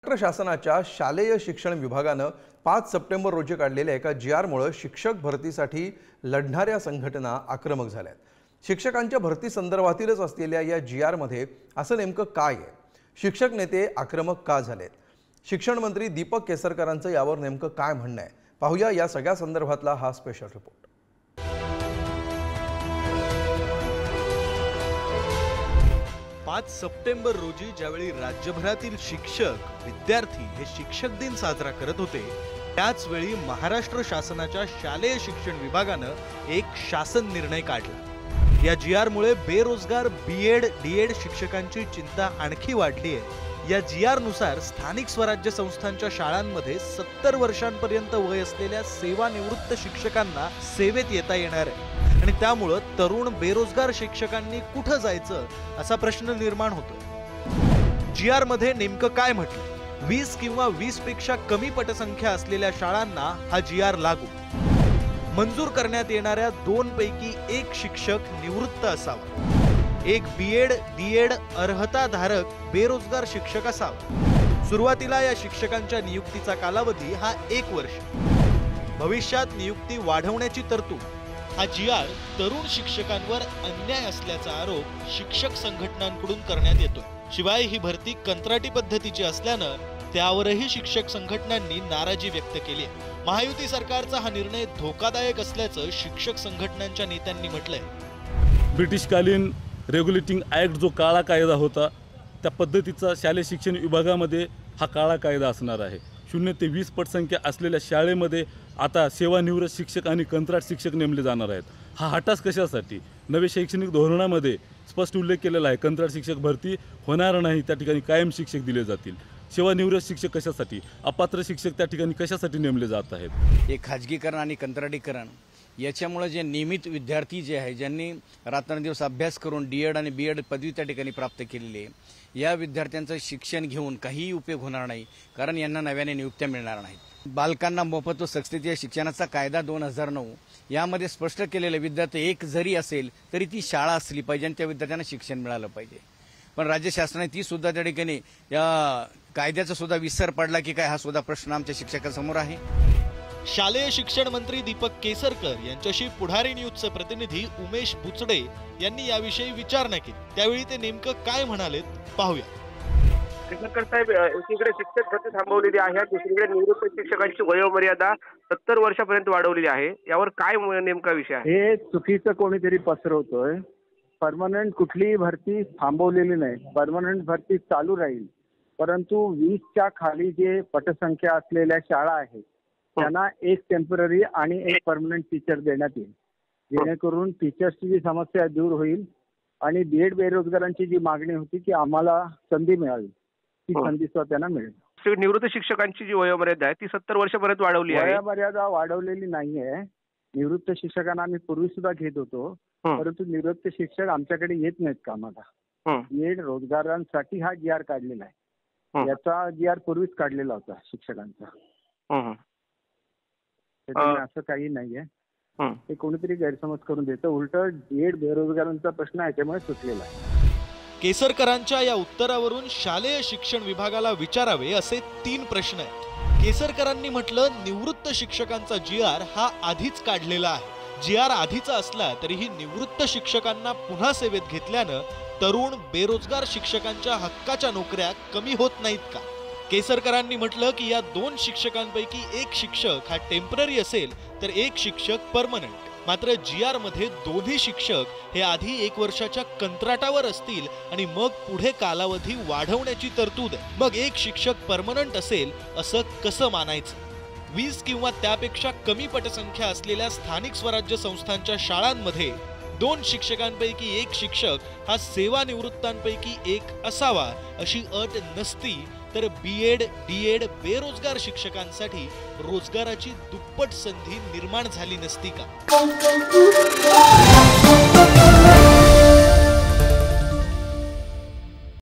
महाराष्ट्र शासनाच्या शालेय शिक्षण विभागानं 5 सप्टेंबर रोजी काढलेल्या एका GR-मुळे शिक्षक भरतीसाठी लढणाऱ्या संघटना आक्रमक झाल्यात। शिक्षकांच्या भरती संदर्भातीलच असलेल्या या GR-मध्ये असं नेमकं काय आहे? शिक्षक नेते आक्रमक का झालेत? शिक्षण मंत्री दीपक केसरकरांचं यावर नेमकं काय म्हणणं आहे? पाहूया या सगळ्या संदर्भातला हा स्पेशल रिपोर्ट। 5 सप्टेंबर रोजी ज्यावेळी राज्यभरातील शिक्षक विद्यार्थी हे शिक्षक दिन साजरा करत होते, त्याच वेळी महाराष्ट्र शासनाच्या शालेय शिक्षण विभागानं एक शासन निर्णय काढला। या GR-मुळे बेरोजगार BEd DEd शिक्षकांची चिंता आणखी वाढली आहे। या GR-नुसार स्थानिक स्वराज्य संस्थांच्या शाळांमध्ये 70 वर्षांपर्यंत वय असलेल्या सेवानिवृत्त शिक्षकांना सेवेत येता येणार आहे आणि त्यामुळे तरुण बेरोजगार शिक्षकांनी कुठे जायचं असा प्रश्न निर्माण होतोय। GR-मध्ये नेमकं काय म्हटलं? 20 किंवा 20 पेक्षा कमी पटसंख्या असलेल्या शाळांना हा GR लागू। मंजूर करण्यात येणाऱ्या 2 पैकी 1 शिक्षक निवृत्त असावा। एक BEd DEd अर्हताधारक बेरोजगार शिक्षक असावा। सुरुवातीला या शिक्षकांच्या नियुक्तीचा कालावधी हा 1 वर्ष। भविष्यात नियुक्ती वाढवण्याची तरतूद। हा GR तरुण शिक्षकांवर अन्याय असल्याचा आरोप शिक्षक संघटनांकडून करण्यात येतोय। शिवाय ही भरती कंत्राटी पद्धतीची असल्यानं त्यावरही शिक्षक संघटनांनी नाराजी व्यक्त केली आहे। महायुती सरकारचा हा निर्णय धोकादायक असल्याचं शिक्षक संघटनांच्या नेत्यांनी म्हटलंय। ब्रिटिशकालीन रेग्युलेटिंग ॲक्ट जो काळा कायदा होता, त्या पद्धतीचा शालेय शिक्षण विभागामध्ये हा काळा कायदा असणार आहे। 0 ते 20 पटसंख्या असलेल्या शाळेमध्ये आता सेवानिवृत्त शिक्षक आणि कंत्राट शिक्षक नेमले जाणार आहेत। हा हटास कशासाठी? नवे शैक्षणिक धोरणामध्ये स्पष्ट उल्लेख केलेला आहे, कंत्राट शिक्षक भरती होणार नाही, त्या ठिकाणी कायम शिक्षक दिले जातील। सेवानिवृत्त शिक्षक कशासाठी? अपात्र शिक्षक त्या ठिकाणी कशासाठी नेमले जात आहेत? हे खाजगीकरण आणि कंत्राटीकरण याच्यामुळे जे नियमित विद्यार्थी जे आहे, ज्यांनी रात्रंदिवस अभ्यास करून DEd आणि BEd पदवी त्या ठिकाणी प्राप्त केलेली आहे, या विद्यार्थ्यांचं शिक्षण घेऊन काहीही उपयोग होणार नाही, कारण यांना नव्याने नियुक्त्या मिळणार नाहीत। बालकांना मोफत व सक्तीच्या शिक्षणाचा कायदा 2009 यामध्ये स्पष्ट केलेलं विद्यार्थी एक जरी असेल तरी ती शाळा असली पाहिजे आणि त्या विद्यार्थ्यांना शिक्षण मिळालं पाहिजे। पण राज्य शासनाने ती सुद्धा त्या ठिकाणी या कायद्याचा सुद्धा विसर पडला की काय, हा सुद्धा प्रश्न आमच्या शिक्षकांसमोर आहे। शालेय शिक्षण मंत्री दीपक केसरकर यांच्याशी पुढारी न्यूजचे प्रतिनिधी उमेश बुचडे यांनी याविषयी विचारणा केली। त्यावेळी ते नेमकं काय म्हणालेत पाहूया। केसरकर साहेब, एकीकडे शिक्षक भरती थांबवलेली आहे, दुसरीकडे निवृत्त शिक्षकांची वयोमर्यादा 70 वर्षापर्यंत वाढवलेली आहे, यावर काय नेमका विषय आहे? हे चुकीचं कोणीतरी पसरवतोय। परमनंट कुठलीही भरती थांबवलेली नाही, परमनंट भरती चालू राहील। परंतु 20च्या खाली जे पटसंख्या असलेल्या शाळा आहेत त्यांना एक टेम्पररी आणि एक परमनंट टीचर देण्यात येईल, जेणेकरून टीचर्सची जी समस्या दूर होईल आणि BEd बेरोजगारांची जी मागणी होती की आम्हाला संधी मिळावी, ती संधी सुद्धा त्यांना मिळेल। निवृत्त शिक्षकांची जी वयोमर्यादा आहे ती 70 वर्षापर्यंत वाढवली आहे। वयोमर्यादा वाढवलेली नाहीये। निवृत्त शिक्षकांना आम्ही पूर्वी सुद्धा घेत होतो, परंतु निवृत्त शिक्षक आमच्याकडे येत नाहीत कामाला। BEd रोजगारांसाठी हा GR काढलेला आहे, याचा GR पूर्वीच काढलेला होता शिक्षकांचा। असं काही नाहीये, हे कोणीतरी गैरसमज करून देतं। उलट BEd बेरोजगारांचा प्रश्न याच्यामुळे सुटलेला आहे। केसरकरांच्या या उत्तरावरून शालेय शिक्षण विभागाला विचारावे असे 3 प्रश्न आहेत। केसरकरांनी म्हटलं, निवृत्त शिक्षकांचा GR हा आधीच काढलेला आहे। GR आधीचा असला तरीही निवृत्त शिक्षकांना पुन्हा सेवेत घेतल्यानं तरुण बेरोजगार शिक्षकांच्या हक्काच्या नोकऱ्या कमी होत नाहीत का? केसरकरांनी म्हटलं की या 2 शिक्षकांपैकी 1 शिक्षक हा टेम्पररी असेल तर 1 शिक्षक परमनंट। मात्र GR-मध्ये दोन्ही शिक्षक हे आधी 1 वर्षाच्या कंत्राटावर असतील आणि मग पुढे कालावधी वाढवण्याची तरतूद आहे। मग 1 शिक्षक परमनंट असेल असं कसं मानायचं? 20 किंवा त्यापेक्षा कमी पटसंख्या असलेल्या स्थानिक स्वराज्य संस्थांच्या शाळांमध्ये 2 शिक्षकांपैकी 1 शिक्षक हा सेवानिवृत्तांपैकी 1 असावा अशी अट नसती तर BEd DEd बेरोजगार शिक्षकांसाठी रोजगाराची दुप्पट संधी निर्माण झाली नसती का?